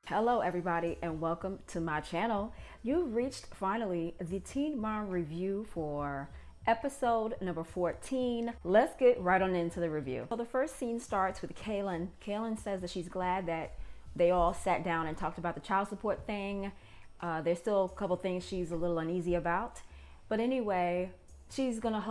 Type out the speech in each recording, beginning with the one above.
Hello everybody and welcome to my channel. You've reached finally the Teen Mom review for episode number 14. Let's get right on into the review. So the first scene starts with Kailyn. Kailyn says that she's glad that they all sat down and talked about the child support thing. There's still a couple things she's a little uneasy about. But anyway, she's gonna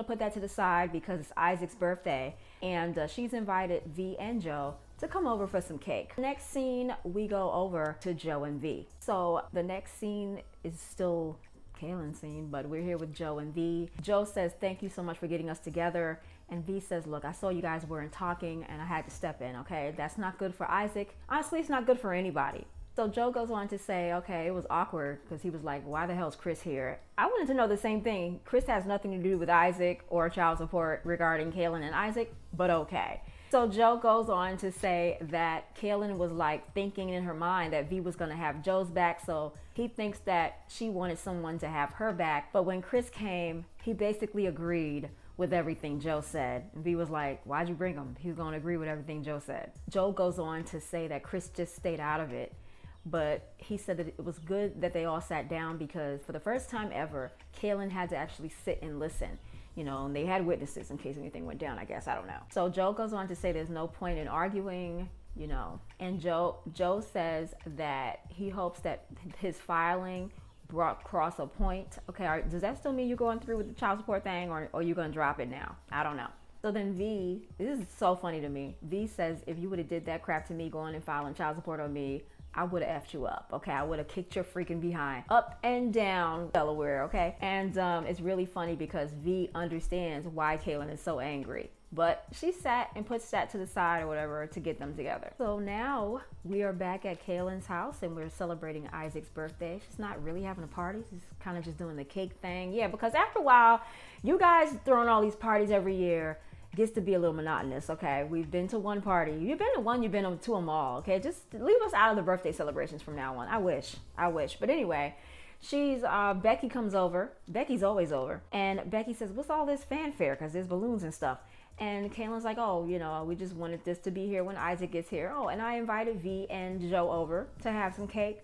put that to the side because it's Isaac's birthday, and she's invited V and Joe to come over for some cake. Next scene, we go over to Joe and V. So the next scene is still Kailyn's scene, but we're here with Joe and V. Joe says, "Thank you so much for getting us together." And V says, "Look, I saw you guys weren't talking and I had to step in, okay? That's not good for Isaac. Honestly, it's not good for anybody." So Joe goes on to say, okay, it was awkward because he was like, why the hell is Chris here? I wanted to know the same thing. Chris has nothing to do with Isaac or child support regarding Kailyn and Isaac, but okay. So Joe goes on to say that Kailyn was like thinking in her mind that V was going to have Joe's back. So he thinks that she wanted someone to have her back. But when Chris came, he basically agreed with everything Joe said. And V was like, why'd you bring him? He's going to agree with everything Joe said. Joe goes on to say that Chris just stayed out of it. But he said that it was good that they all sat down because for the first time ever, Kailyn had to actually sit and listen. You know, and they had witnesses in case anything went down, I guess. I don't know. So Joe goes on to say there's no point in arguing, you know. And Joe says that he hopes that his filing brought across a point. Okay, does that still mean you're going through with the child support thing, or are you going to drop it now? I don't know. So then V, this is so funny to me. V says, if you would have did that crap to me, going and filing child support on me, I would have effed you up, okay? I would have kicked your freaking behind up and down Delaware, okay? And it's really funny because V understands why Kailyn is so angry. But she sat and puts that to the side or whatever to get them together. So now we are back at Kailyn's house and we're celebrating Isaac's birthday. She's not really having a party. She's kind of just doing the cake thing. Yeah, because after a while, you guys throwing all these parties every year gets to be a little monotonous, okay? We've been to one party. You've been to one, you've been to them all, okay? Just leave us out of the birthday celebrations from now on. I wish. But anyway, Becky comes over. Becky's always over. And Becky says, what's all this fanfare? Because there's balloons and stuff. And Kailyn's like, oh, you know, we just wanted this to be here when Isaac gets here. Oh, and I invited V and Joe over to have some cake.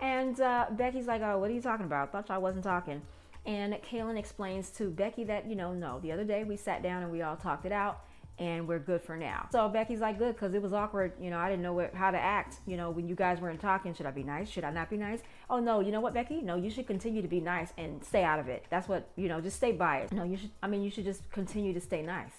And Becky's like, oh, what are you talking about? Thought y'all wasn't talking. And Kailyn explains to Becky that, no, the other day we sat down and we all talked it out and we're good for now. So Becky's like, good, because it was awkward. I didn't know how to act, when you guys weren't talking. Should I be nice? Should I not be nice? Oh, no, you know what, Becky? No, you should continue to be nice and stay out of it. That's what, just stay by it. No, you should just continue to stay nice.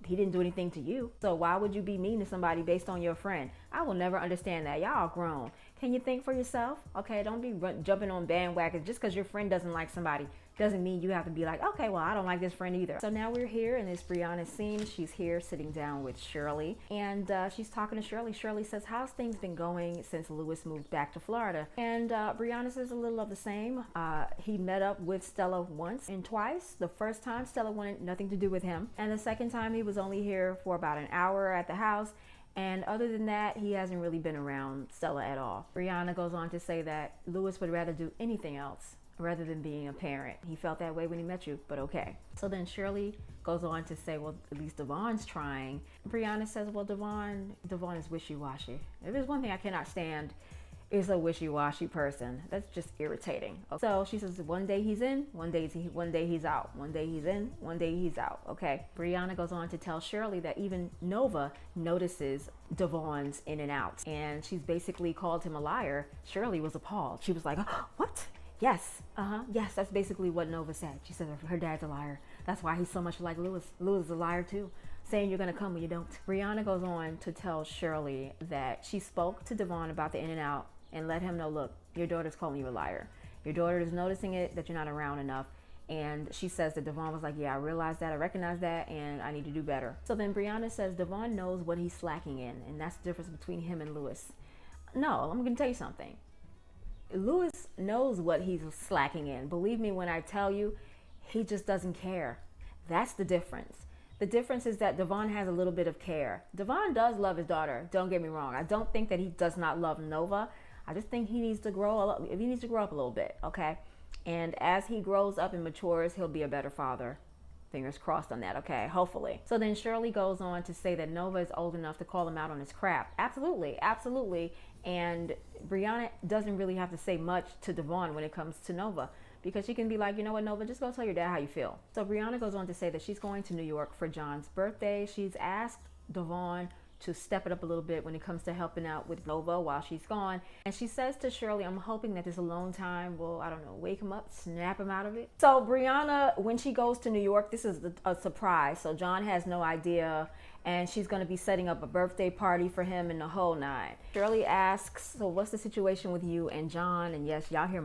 He didn't do anything to you. So why would you be mean to somebody based on your friend? I will never understand that. Y'all grown. Can you think for yourself? Okay, don't be jumping on bandwagons just because your friend doesn't like somebody. Doesn't mean you have to be like, okay, well, I don't like this friend either. So now we're here in this Briana scene. She's here sitting down with Shirley, and she's talking to Shirley. Shirley says, how's things been going since Lewis moved back to Florida? And Briana says a little of the same. He met up with Stella once and twice. The first time, Stella wanted nothing to do with him. And the second time, he was only here for about an hour at the house. And other than that, he hasn't really been around Stella at all. Briana goes on to say that Lewis would rather do anything else rather than being a parent. He felt that way when he met you, but okay. So then Shirley goes on to say, well, at least Devon's trying. Briana says, well, Devon is wishy-washy. If there's one thing I cannot stand, is a wishy-washy person. That's just irritating. So she says, one day he's in, one day he's out. One day he's in, one day he's out. Okay. Briana goes on to tell Shirley that even Nova notices Devon's in and out. And she's basically called him a liar. Shirley was appalled. She was like, oh, what? Yes, yes, that's basically what Nova said. She said her dad's a liar. That's why he's so much like Lewis. Lewis is a liar too, saying you're gonna come when you don't. Briana goes on to tell Shirley that she spoke to Devon about the in and out and let him know, look, your daughter's calling you a liar. Your daughter is noticing it, that you're not around enough. And she says that Devon was like, yeah, I realize that, I recognize that, and I need to do better. So then Briana says Devon knows what he's slacking in, and that's the difference between him and Lewis. No, I'm gonna tell you something. Lewis knows what he's slacking in. Believe me when I tell you, he just doesn't care. That's the difference. The difference is that Devon has a little bit of care. Devon does love his daughter. Don't get me wrong. I don't think that he does not love Nova. I just think he needs to grow up. He needs to grow up a little bit, okay? And as he grows up and matures, he'll be a better father. Fingers crossed on that, okay? Hopefully. So then Shirley goes on to say that Nova is old enough to call him out on his crap. Absolutely, absolutely. And Briana doesn't really have to say much to Devon when it comes to Nova, because she can be like, you know what, Nova, just go tell your dad how you feel. So Briana goes on to say that she's going to New York for John's birthday. She's asked Devon to step it up a little bit when it comes to helping out with Nova while she's gone. And she says to Shirley, I'm hoping that this alone time will, I don't know, wake him up, snap him out of it. So Briana, when she goes to New York, this is a surprise. So John has no idea, and she's going to be setting up a birthday party for him and the whole nine. Shirley asks, so what's the situation with you and John? And yes, y'all hear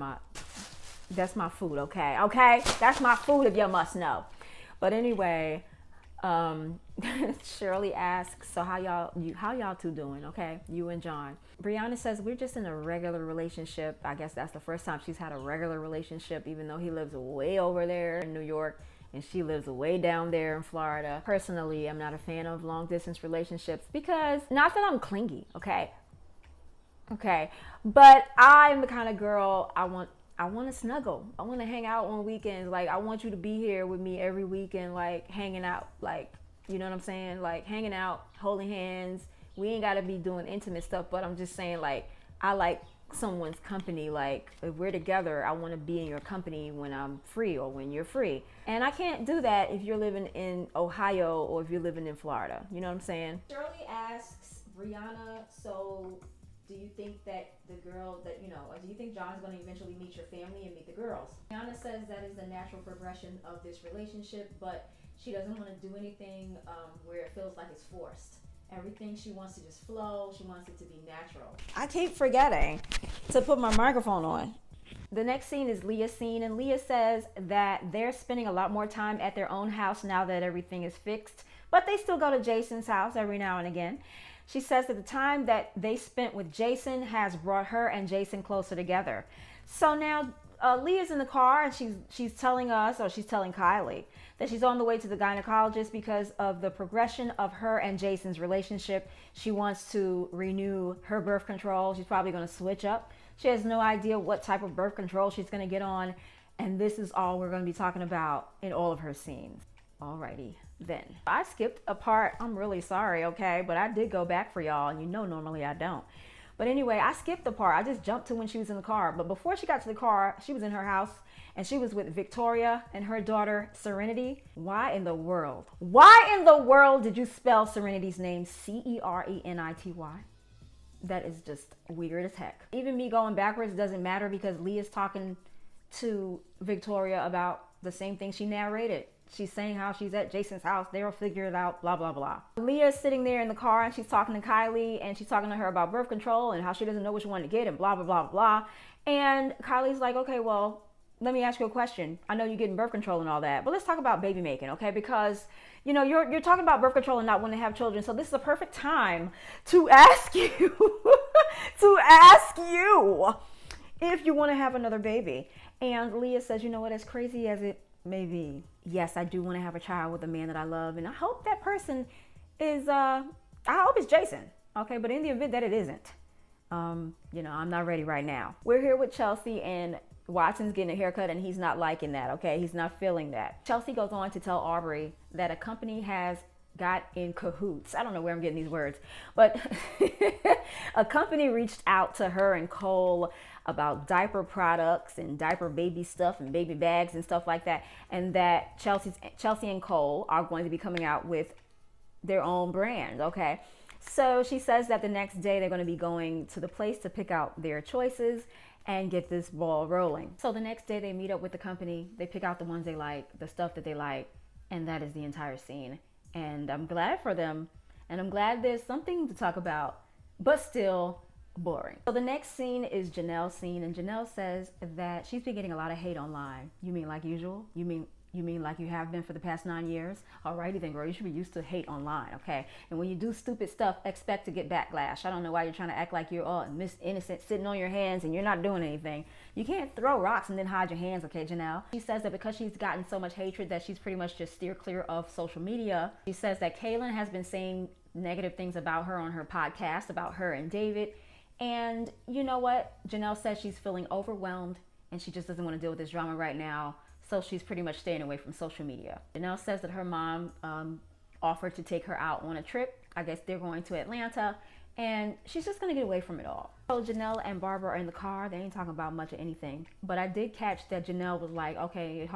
that's my food, okay? Okay? That's my food if you must know. But anyway, Shirley asks, so how y'all two doing, okay? You and John. Briana says, we're just in a regular relationship. I guess that's the first time she's had a regular relationship, even though he lives way over there in New York and she lives way down there in Florida. Personally, I'm not a fan of long distance relationships because, not that I'm clingy, okay? Okay, but I'm the kind of girl I want to snuggle. I want to hang out on weekends. Like, I want you to be here with me every weekend, like hanging out, like, you know what I'm saying? Like hanging out, holding hands. We ain't got to be doing intimate stuff, but I'm just saying, like, I like someone's company. Like, if we're together, I want to be in your company when I'm free or when you're free. And I can't do that if you're living in Ohio or if you're living in Florida. You know what I'm saying? Shirley asks Briana, so do you think that the girl that, you know, or do you think John's going to eventually meet your family and meet the girls? Briana says that is the natural progression of this relationship, but she doesn't want to do anything where it feels like it's forced. Everything she wants to just flow. She wants it to be natural. I keep forgetting to put my microphone on. The next scene is Leah's scene, and Leah says that they're spending a lot more time at their own house now that everything is fixed, but they still go to Jason's house every now and again. She says that the time that they spent with Jason has brought her and Jason closer together. So now Leah's in the car and she's telling us, or she's telling Kylie, that she's on the way to the gynecologist because of the progression of her and Jason's relationship. She wants to renew her birth control. She's probably going to switch up. She has no idea what type of birth control she's going to get on. And this is all we're going to be talking about in all of her scenes. Alrighty then. I skipped a part. I'm really sorry, okay? But I did go back for y'all, and you know normally I don't. But anyway, I skipped the part. I just jumped to when she was in the car. But before she got to the car, she was in her house, and she was with Victoria and her daughter, Serenity. Why in the world did you spell Serenity's name Cerenity? That is just weird as heck. Even me going backwards doesn't matter because Leah's talking to Victoria about the same thing she narrated. She's saying how she's at Jason's house. They'll figure it out, blah, blah, blah. Leah's sitting there in the car and she's talking to Kylie and she's talking to her about birth control and how she doesn't know which one to get and blah, blah, blah, blah. And Kylie's like, okay, well, let me ask you a question. I know you're getting birth control and all that, but let's talk about baby making, okay? Because, you know, you're talking about birth control and not wanting to have children. So this is a perfect time to ask you, if you want to have another baby. And Leah says, you know what, as crazy as it may be, yes, I do want to have a child with a man that I love. And I hope that person is, I hope it's Jason. Okay. But in the event that it isn't, you know, I'm not ready right now. We're here with Chelsea and Watson's getting a haircut and he's not liking that. Okay. He's not feeling that. Chelsea goes on to tell Aubrey that a company has got in cahoots. I don't know where I'm getting these words, but a company reached out to her and Cole about diaper products and diaper baby stuff and baby bags and stuff like that. And that Chelsea and Cole are going to be coming out with their own brand. Okay. So she says that the next day they're going to be going to the place to pick out their choices and get this ball rolling. So the next day they meet up with the company. They pick out the ones they like, the stuff that they like. And that is the entire scene. And I'm glad for them. And I'm glad there's something to talk about, but still boring. So the next scene is Jenelle's scene, and Jenelle says that she's been getting a lot of hate online. You mean like usual? You mean like you have been for the past 9 years? Alrighty then, girl, you should be used to hate online, okay? And when you do stupid stuff, expect to get backlash. I don't know why you're trying to act like you're all innocent, sitting on your hands and you're not doing anything. You can't throw rocks and then hide your hands, okay, Jenelle? She says that because she's gotten so much hatred that she's pretty much just steer clear of social media. She says that Kailyn has been saying negative things about her on her podcast, about her and David. And you know what? Jenelle says she's feeling overwhelmed and she just doesn't want to deal with this drama right now. So she's pretty much staying away from social media. Jenelle says that her mom offered to take her out on a trip. I guess they're going to Atlanta, and she's just gonna get away from it all. So Jenelle and Barbara are in the car. They ain't talking about much of anything. But I did catch that Jenelle was like, okay,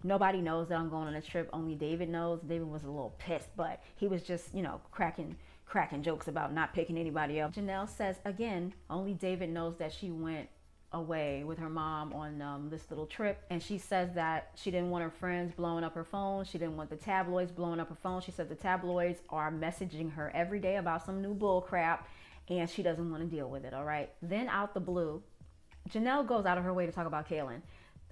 nobody knows that I'm going on a trip. Only David knows. David was a little pissed, but he was just, cracking jokes about not picking anybody else. Jenelle says, again, only David knows that she went away with her mom on this little trip, and she says that she didn't want her friends blowing up her phone. She didn't want the tabloids blowing up her phone. She said the tabloids are messaging her every day about some new bull crap, and she doesn't want to deal with it. All right. Then out the blue, Jenelle goes out of her way to talk about Kailyn.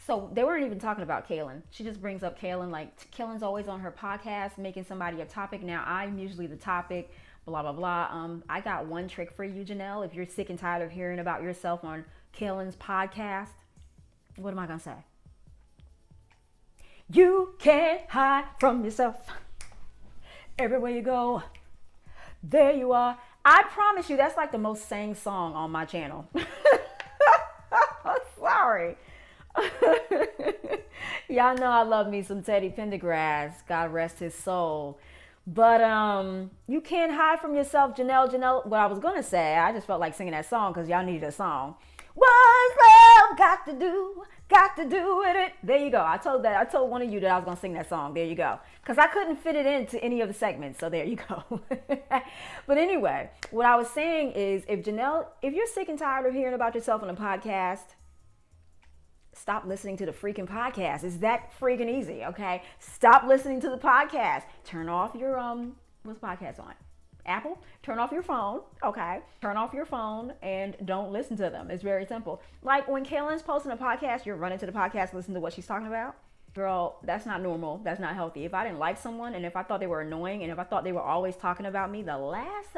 So they weren't even talking about Kailyn. She just brings up Kailyn, like Kailyn's always on her podcast making somebody a topic. Now I'm usually the topic, blah blah blah. I got one trick for you, Jenelle. If you're sick and tired of hearing about yourself on Kailyn's podcast, what am I gonna say? You can't hide from yourself. Everywhere you go, there you are. I promise you, that's like the most sang song on my channel. I'm sorry. Y'all know I love me some Teddy Pendergrass. God rest his soul. But you can't hide from yourself, Jenelle. What I was gonna say, I just felt like singing that song because y'all needed a song. What's love got to do with it? There you go. I told one of you that I was gonna sing that song. There you go. Because I couldn't fit it into any of the segments. So there you go. But anyway, what I was saying is, if you're sick and tired of hearing about yourself on a podcast, stop listening to the freaking podcast. It's that freaking easy, okay? Stop listening to the podcast. Turn off your what's podcast on? Apple? Turn off your phone, okay? Turn off your phone and don't listen to them. It's very simple. Like when Kailyn's posting a podcast, you're running to the podcast, listen to what she's talking about. Girl, that's not normal. That's not healthy. If I didn't like someone, and if I thought they were annoying, and if I thought they were always talking about me, the last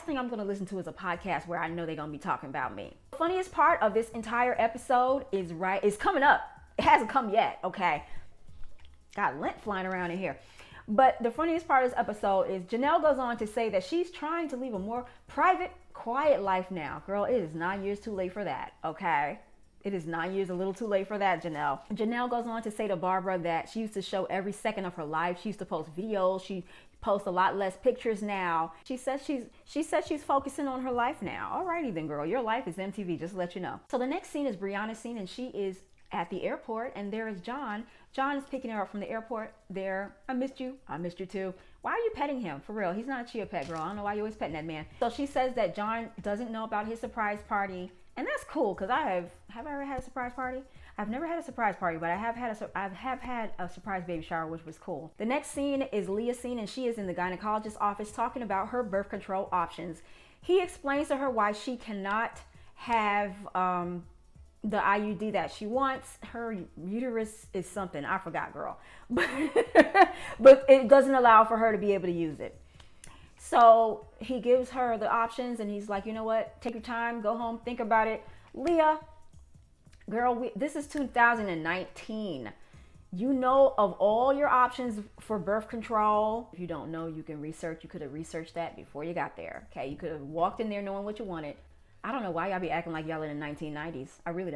thing I'm going to listen to is a podcast where I know they're going to be talking about me. The funniest part of this entire episode is coming up. It hasn't come yet, okay? Got lint flying around in here. But the funniest part of this episode is Jenelle goes on to say that she's trying to live a more private, quiet life now. Girl, it is 9 years too late for that, okay? It is 9 years a little too late for that, Jenelle. Jenelle goes on to say to Barbara that she used to show every second of her life. She used to post videos. She posts a lot less pictures now. She says she's focusing on her life now. Alrighty then, girl. Your life is MTV, just to let you know. So the next scene is Briana's scene, and she is at the airport, and there is John. John is picking her up from the airport. There, I missed you too. Why are you petting him? For real, he's not a chia pet, girl. I don't know why you always petting that man. So she says that John doesn't know about his surprise party, and that's cool, because have I ever had a surprise party? I've never had a surprise party, but I have had a surprise baby shower, which was cool. The next scene is Leah's scene, and she is in the gynecologist's office talking about her birth control options. He explains to her why she cannot have the IUD that she wants. Her uterus is something, I forgot, girl. But it doesn't allow for her to be able to use it. So he gives her the options, and he's like, you know what? Take your time, go home, think about it. Leah, girl, this is 2019. You know of all your options for birth control. If you don't know, you can research. You could have researched that before you got there. Okay, you could have walked in there knowing what you wanted. I don't know why y'all be acting like y'all in the 1990s. I really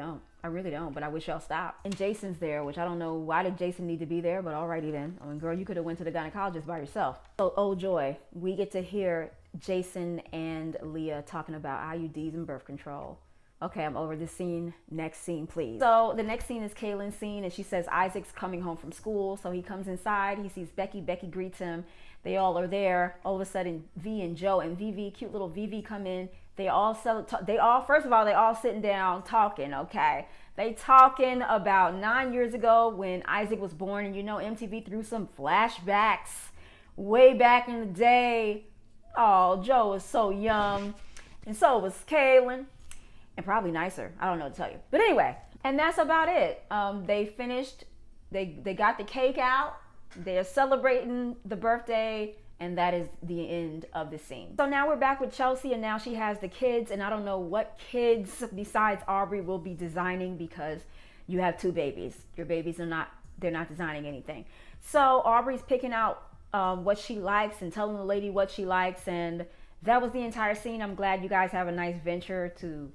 don't, but I wish y'all stopped. And Jason's there, which I don't know why did Jason need to be there, but alrighty then. I mean, girl, you could have went to the gynecologist by yourself. So, oh joy, we get to hear Jason and Leah talking about IUDs and birth control. Okay, I'm over this scene. Next scene, please. So the next scene is Kailyn's scene, and she says Isaac's coming home from school. So he comes inside, he sees Becky. Becky greets him. They all are there. All of a sudden, V and Joe and Vivi, cute little Vivi, come in. They all first of all, they all sitting down talking, okay? They talking about 9 years ago when Isaac was born, and you know MTV threw some flashbacks way back in the day. Oh, Joe was so young, and so was Kailyn, and probably nicer. I don't know what to tell you. But anyway, and that's about it. They finished, they got the cake out. They're celebrating the birthday, and that is the end of the scene. So now we're back with Chelsea, and now she has the kids, and I don't know what kids besides Aubrey will be designing, because you have two babies. Your babies they're not designing anything. So Aubrey's picking out what she likes and telling the lady what she likes, and that was the entire scene. I'm glad you guys have a nice venture to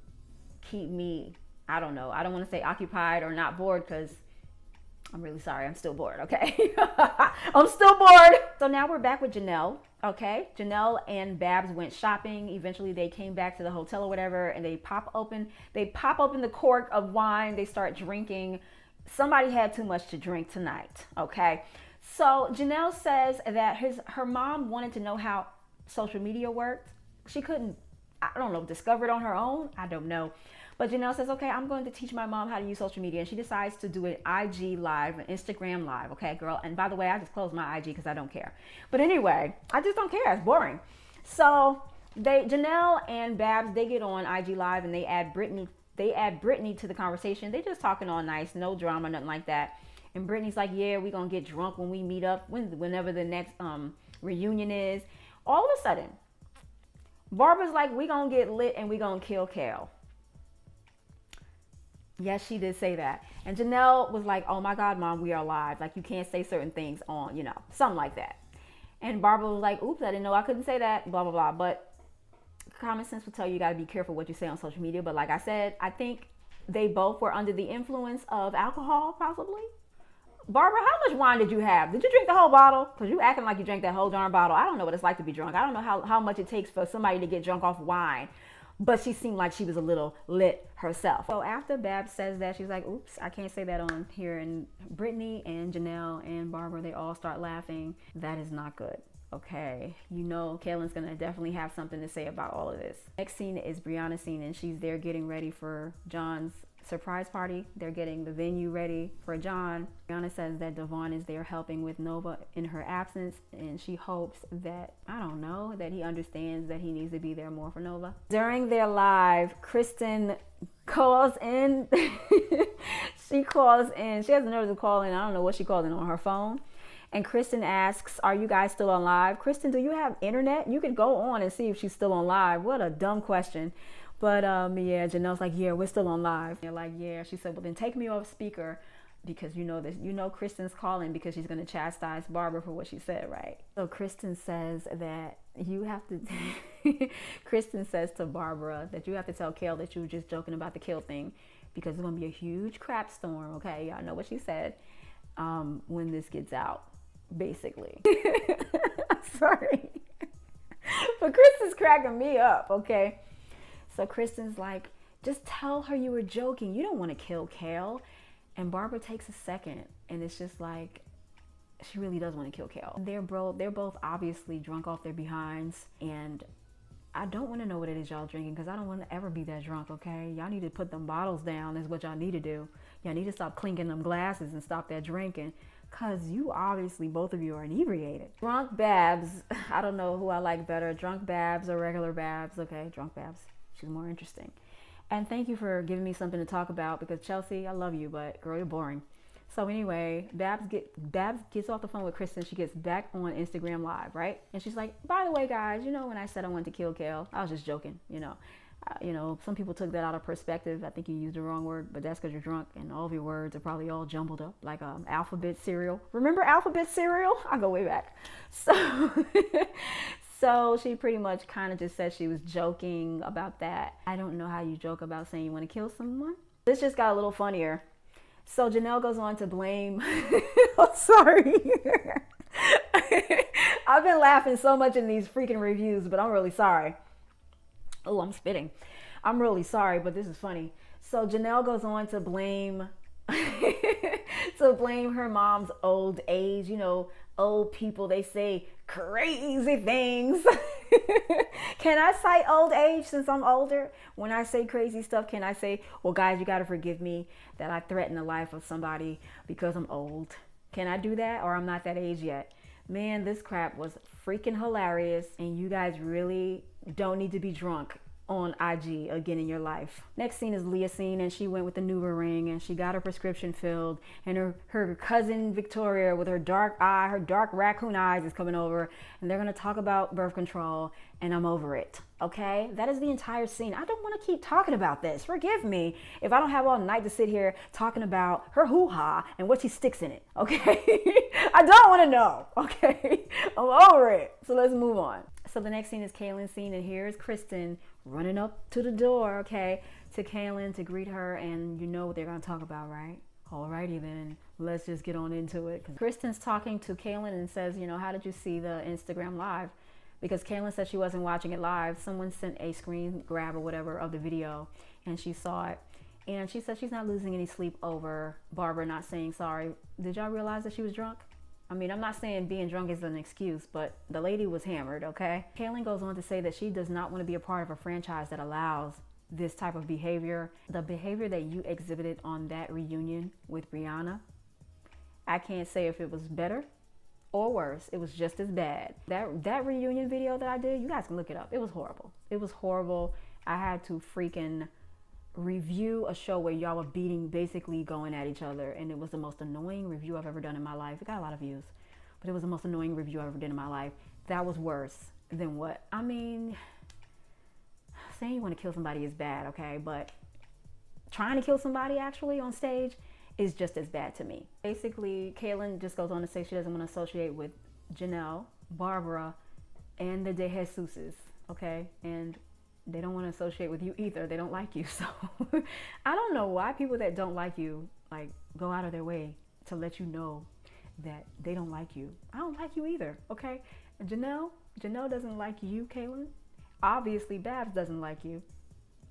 keep me, I don't know, I don't want to say occupied or not bored, because I'm really sorry. I'm still bored, okay? I'm still bored. So now we're back with Jenelle, okay? Jenelle and Babs went shopping. Eventually they came back to the hotel or whatever, and they pop open the cork of wine. They start drinking. Somebody had too much to drink tonight, okay? So Jenelle says that her mom wanted to know how social media worked. She couldn't, I don't know, discover it on her own. I don't know. But Jenelle says, okay, I'm going to teach my mom how to use social media. And she decides to do an IG live, an Instagram live. Okay, girl. And by the way, I just closed my IG because I don't care. But anyway, I just don't care. It's boring. So Jenelle and Babs, they get on IG live and they add Brittany to the conversation. They just talking all nice, no drama, nothing like that. And Brittany's like, yeah, we're going to get drunk when we meet up, whenever the next reunion is. All of a sudden, Barbara's like, we going to get lit and we going to kill Kail. Yes, she did say that. And Jenelle was like, oh my God, Mom, we are live. Like, you can't say certain things on, you know, something like that. And Barbara was like, oops, I didn't know I couldn't say that, blah, blah, blah. But common sense will tell you, you got to be careful what you say on social media. But like I said, I think they both were under the influence of alcohol, possibly. Barbara, how much wine did you have? Did you drink the whole bottle? Because you acting like you drank that whole darn bottle. I don't know what it's like to be drunk. I don't know how much it takes for somebody to get drunk off wine. But she seemed like she was a little lit herself. So after Babs says that, she's like, oops, I can't say that on here. And Brittany and Jenelle and Barbara, they all start laughing. That is not good. Okay, you know Kailyn's gonna definitely have something to say about all of this. Next scene is Briana's scene, and she's there getting ready for John's surprise party. They're getting the venue ready for John. Briana says that Devon is there helping with Nova in her absence, and she hopes that, I don't know, that he understands that he needs to be there more for Nova. During their live, Kristen calls in. She calls in. She has the nerve to call in. I don't know what she called in on her phone. And Kristen asks, are you guys still on live? Kristen, do you have internet? You could go on and see if she's still on live. What a dumb question. But yeah, Janelle's like, yeah, we're still on live. They're like, yeah. She said, well, then take me off speaker because you know this. You know Kristen's calling because she's going to chastise Barbara for what she said, right? So Kristen says that you have to, Kristen says to Barbara that you have to tell Kail that you were just joking about the Kail thing because it's going to be a huge crap storm, okay? Y'all know what she said when this gets out. Basically. Sorry. But Kristen's cracking me up, okay? So Kristen's like, just tell her you were joking. You don't want to kill Kail. And Barbara takes a second, and it's just like, she really does want to kill Kail. They're both obviously drunk off their behinds, and I don't want to know what it is y'all drinking because I don't want to ever be that drunk, okay? Y'all need to put them bottles down is what y'all need to do. Y'all need to stop clinking them glasses and stop that drinking. Because you obviously, both of you are inebriated. Drunk Babs, I don't know who I like better, drunk Babs or regular Babs. Okay, drunk Babs, she's more interesting. And thank you for giving me something to talk about because Chelsea, I love you, but girl, you're boring. So anyway, Babs gets off the phone with Kristen. She gets back on Instagram Live, right? And she's like, by the way, guys, you know when I said I wanted to kill Kail, I was just joking, you know. Some people took that out of perspective. I think you used the wrong word, but that's because you're drunk and all of your words are probably all jumbled up like alphabet cereal. Remember alphabet cereal? I go way back. So she pretty much kind of just said she was joking about that. I don't know how you joke about saying you want to kill someone. This just got a little funnier. So Jenelle goes on to blame. Oh, sorry. I've been laughing so much in these freaking reviews, but I'm really sorry. Oh, I'm spitting. I'm really sorry, but this is funny. So Jenelle goes on to blame her mom's old age. You know, old people, they say crazy things. Can I cite old age since I'm older? When I say crazy stuff, can I say, well, guys, you got to forgive me that I threatened the life of somebody because I'm old? Can I do that? Or I'm not that age yet? Man, this crap was freaking hilarious, and you guys really don't need to be drunk on IG again in your life. Next scene is Leah's scene, and she went with the Nuva ring and she got her prescription filled, and her cousin Victoria with her dark raccoon eyes is coming over, and they're gonna talk about birth control, and I'm over it. Okay, that is the entire scene. I don't want to keep talking about this. Forgive me if I don't have all night to sit here talking about her hoo-ha and what she sticks in it. Okay, I don't want to know. Okay, I'm over it. So let's move on. So the next scene is Kailyn's scene, and here's Kristen running up to the door, okay, to Kailyn to greet her, and you know what they're gonna talk about, right? Alrighty then, let's just get on into it. Kristen's talking to Kailyn and says, you know, how did you see the Instagram live? Because Kailyn said she wasn't watching it live. Someone sent a screen grab or whatever of the video and she saw it. And she said she's not losing any sleep over Barbara not saying sorry. Did y'all realize that she was drunk? I mean, I'm not saying being drunk is an excuse, but the lady was hammered, okay? Kailyn goes on to say that she does not want to be a part of a franchise that allows this type of behavior. The behavior that you exhibited on that reunion with Briana, I can't say if it was better or worse. It was just as bad. That reunion video that I did, you guys can look it up. It was horrible. It was horrible. I had to freaking review a show where y'all were basically going at each other, and it was the most annoying review I've ever done in my life. It got a lot of views, but it was the most annoying review I've ever done in my life. That was worse than what, I mean, saying you want to kill somebody is bad, okay, but trying to kill somebody actually on stage is just as bad to me. Basically, Kailyn just goes on to say she doesn't want to associate with Jenelle, Barbara, and the De Jesuses, okay? And they don't want to associate with you either. They don't like you. So I don't know why people that don't like you, like, go out of their way to let you know that they don't like you. I don't like you either, okay? And Jenelle doesn't like you, Kailyn. Obviously, Babs doesn't like you.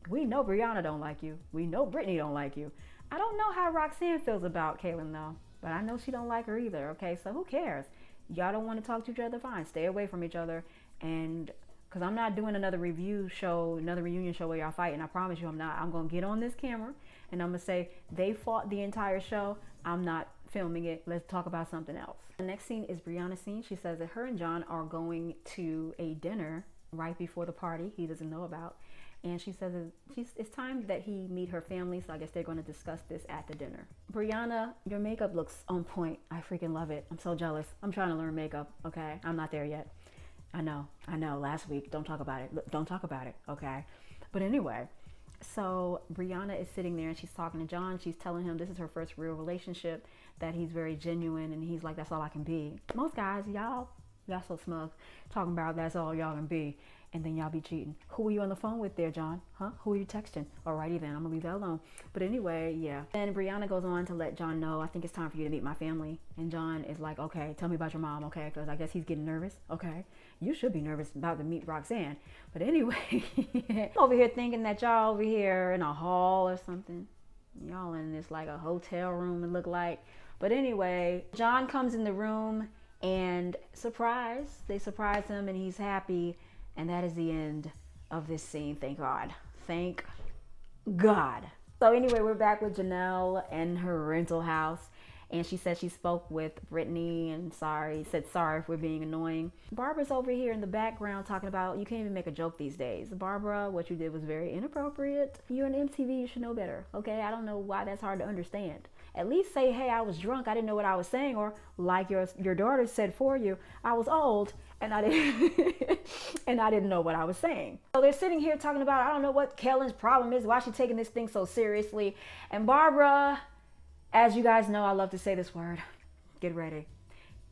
We know Briana don't like you. We know Brittany don't like you. I don't know how Roxanne feels about Kailyn though, but I know she don't like her either, okay? So who cares? Y'all don't want to talk to each other, fine. Stay away from each other. And because I'm not doing another reunion show where y'all fighting. I promise you I'm not. I'm going to get on this camera and I'm going to say they fought the entire show. I'm not filming it. Let's talk about something else. The next scene is Briana's scene. She says that her and John are going to a dinner right before the party he doesn't know about. And she says it's time that he meet her family, so I guess they're going to discuss this at the dinner. Briana, your makeup looks on point. I freaking love it. I'm so jealous. I'm trying to learn makeup, okay? I'm not there yet. I know, last week, don't talk about it. Look, don't talk about it, okay? But anyway, so Briana is sitting there and she's talking to John. She's telling him this is her first real relationship, that he's very genuine, and he's like, that's all I can be. Most guys, y'all so smug, talking about that's all y'all can be, and then y'all be cheating. Who are you on the phone with there, John? Huh? Who are you texting? Alrighty then, I'm gonna leave that alone. But anyway, yeah. And Briana goes on to let John know, I think it's time for you to meet my family. And John is like, okay, tell me about your mom, okay? Because I guess he's getting nervous, okay? You should be nervous about to meet Roxanne. But anyway, over here thinking that y'all over here in a hall or something. Y'all in this like a hotel room, it look like. But anyway, John comes in the room and they surprise him and he's happy. And that is the end of this scene. Thank God. Thank God. So anyway, we're back with Jenelle and her rental house. And she said she spoke with Brittany and said sorry for being annoying. Barbara's over here in the background talking about, you can't even make a joke these days. Barbara, what you did was very inappropriate. You're an MTV, you should know better, okay? I don't know why that's hard to understand. At least say, hey, I was drunk, I didn't know what I was saying. Or like your daughter said for you, I was old and I didn't know what I was saying. So they're sitting here talking about, I don't know what Kailyn's problem is, why she's taking this thing so seriously. And Barbara, as you guys know, I love to say this word. Get ready.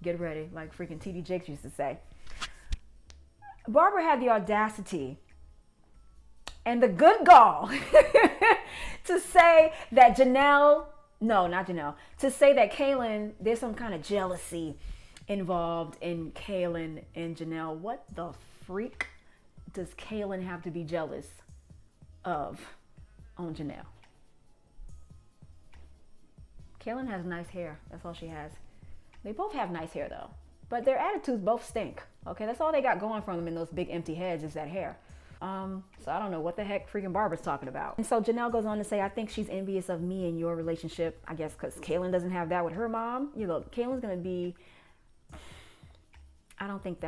Get ready, like freaking T.D. Jakes used to say. Barbara had the audacity and the good gall to say that to say that Kailyn, there's some kind of jealousy involved in Kailyn and Jenelle. What the freak does Kailyn have to be jealous of on Jenelle? Kailyn has nice hair. That's all she has. They both have nice hair though, but their attitudes both stink. Okay, that's all they got going for them in those big empty heads is that hair. So I don't know what the heck freaking Barbara's talking about. And so Jenelle goes on to say, I think she's envious of me and your relationship. I guess because Kailyn doesn't have that with her mom. You know, Kailyn's gonna be. I don't think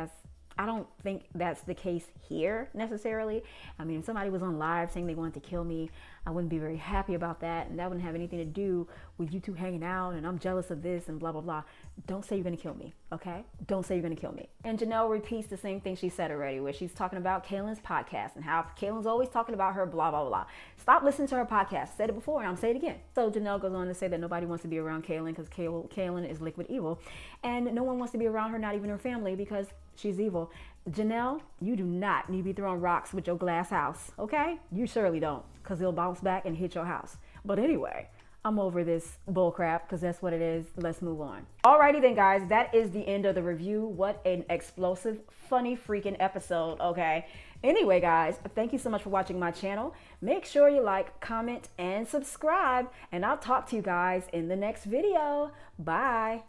that's the case here necessarily. I mean, if somebody was on live saying they wanted to kill me, I wouldn't be very happy about that. And that wouldn't have anything to do with you two hanging out and I'm jealous of this and blah, blah, blah. Don't say you're going to kill me, okay? Don't say you're going to kill me. And Jenelle repeats the same thing she said already, where she's talking about Kailyn's podcast and how Kailyn's always talking about her blah, blah, blah. Stop listening to her podcast. Said it before and I'm saying it again. So Jenelle goes on to say that nobody wants to be around Kailyn because Kailyn is liquid evil. And no one wants to be around her, not even her family, because she's evil. Jenelle, you do not need to be throwing rocks with your glass house, okay? You surely don't, because they'll bounce back and hit your house. But anyway, I'm over this bullcrap because that's what it is. Let's move on. Alrighty then, guys, that is the end of the review. What an explosive, funny freaking episode, okay? Anyway, guys, thank you so much for watching my channel. Make sure you like, comment, and subscribe, and I'll talk to you guys in the next video. Bye.